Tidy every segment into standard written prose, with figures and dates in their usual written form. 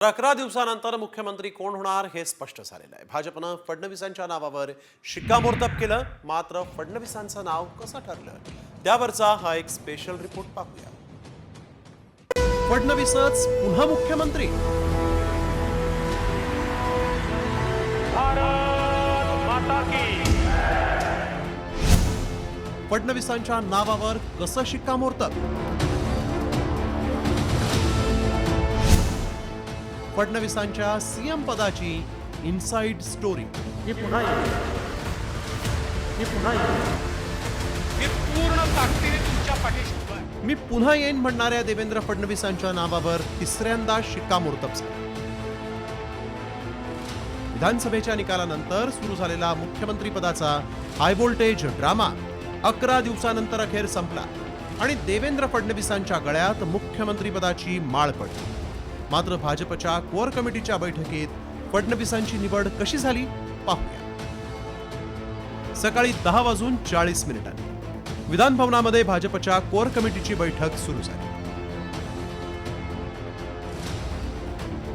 11 दिवसानंतर मुख्यमंत्री कोण होणार हे स्पष्ट झालेलं आहे। भाजपनं फडणवीसांच्या नावावर शिक्कामोर्तब केलं, मात्र फडणवीसांचं नाव कसं ठरलं त्यावरचा हा एक स्पेशल रिपोर्ट पाहूया। फडणवीसच पुन्हा मुख्यमंत्री। भारत माता की। फडणवीसांच्या नावावर कसं शिक्कामोर्तब? फडणवीसांच्या सीएम पदाची इनसाइड स्टोरी। मी पूर्ण ताकदीने तुमच्या पाठीशी उभा आहे। मी पुन्हा येईन म्हणणाऱ्या देवेंद्र फडणवीसांच्या नावावर तिसऱ्यांदा शिक्कामोर्तब झालं। विधानसभेच्या निकालानंतर सुरू झालेला मुख्यमंत्री पदाचा हाय व्होल्टेज ड्रामा 11 दिवसानंतर अखेर संपला आणि देवेंद्र फडणवीसांच्या गळ्यात मुख्यमंत्री पदाची माळ पडली। मात्र भाजपच्या कोर कमिटीच्या बैठकीत फडणवीसांची निवड कशी झाली पाहूया। सकाळी 10:40 विधान भवनामध्ये भाजपच्या कोर कमिटीची बैठक सुरू झाली।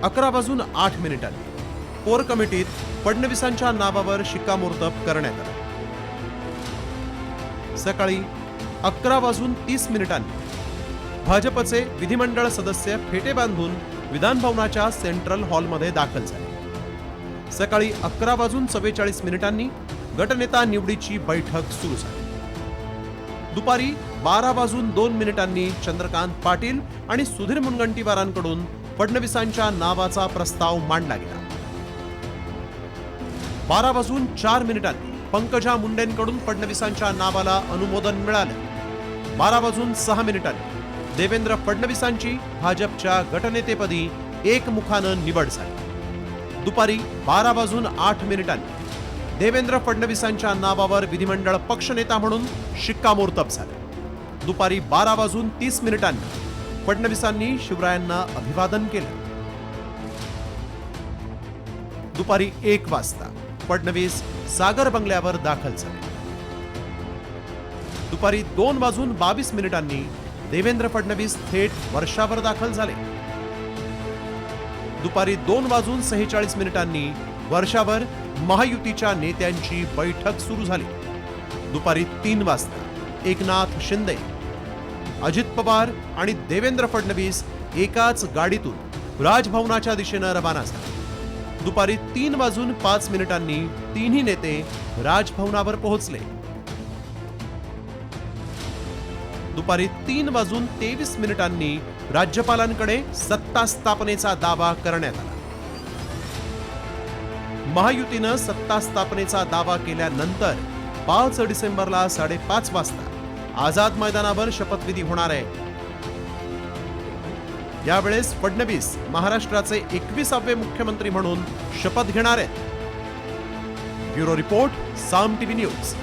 11:08 कोर कमिटीत फडणवीसांच्या नावावर शिक्कामोर्तब करण्यात आलं। सकाळी 11:30 भाजपचे विधिमंडळ सदस्य फेटे बांधून विधान भवनाच्या सेंट्रल हॉलमध्ये दाखल झाले। सकाळी 11:44 गटनेता निवडीची बैठक सुरू झाली। दुपारी 12:02 चंद्रकांत पाटील आणि सुधीर मुनगंटीवारांकडून फडणवीसांच्या नावाचा प्रस्ताव मांडला गेला। 12:04 पंकजा मुंडेंकडून फडणवीसांच्या नावाला अनुमोदन मिळालं। 12:06 देवेंद्र फडणवीसांची भाजपच्या गटनेतेपदी एकमुखानं निवड झाली। दुपारी 12:08 देवेंद्र फडणवीसांच्या नावावर विधिमंडळ पक्षनेता म्हणून शिक्कामोर्तब झालं। दुपारी 12:30 फडणवीसांनी शिवरायांना अभिवादन केलं। दुपारी 1 वाजता फडणवीस सागर बंगल्यावर दाखल झाले। दुपारी 2:22 देवेंद्र फडणवीस थेट वर्षावर दाखल झाले। दुपारी 2:46 वर्षावर महायुतीच्या नेत्यांची बैठक सुरू झाली। दुपारी 3 वाजता एकनाथ शिंदे, अजित पवार आणि देवेंद्र फडणवीस एकाच गाडीतून राजभवनाच्या दिशेनं रवाना झाले। दुपारी 3:05 तिन्ही नेते राजभवनावर पोहोचले। दुपारी 3:23 राज्यपालांकडे सत्ता स्थापनेचा दावा करण्यात आला। महायुतीनं सत्ता स्थापनेचा दावा केल्यानंतर 5 डिसेंबरला 5:30 वाजता आझाद मैदानावर शपथविधी होणार आहे। यावेळेस फडणवीस महाराष्ट्राचे 21वे मुख्यमंत्री म्हणून शपथ घेणार आहेत। ब्युरो रिपोर्ट, साम टीव्ही न्यूज।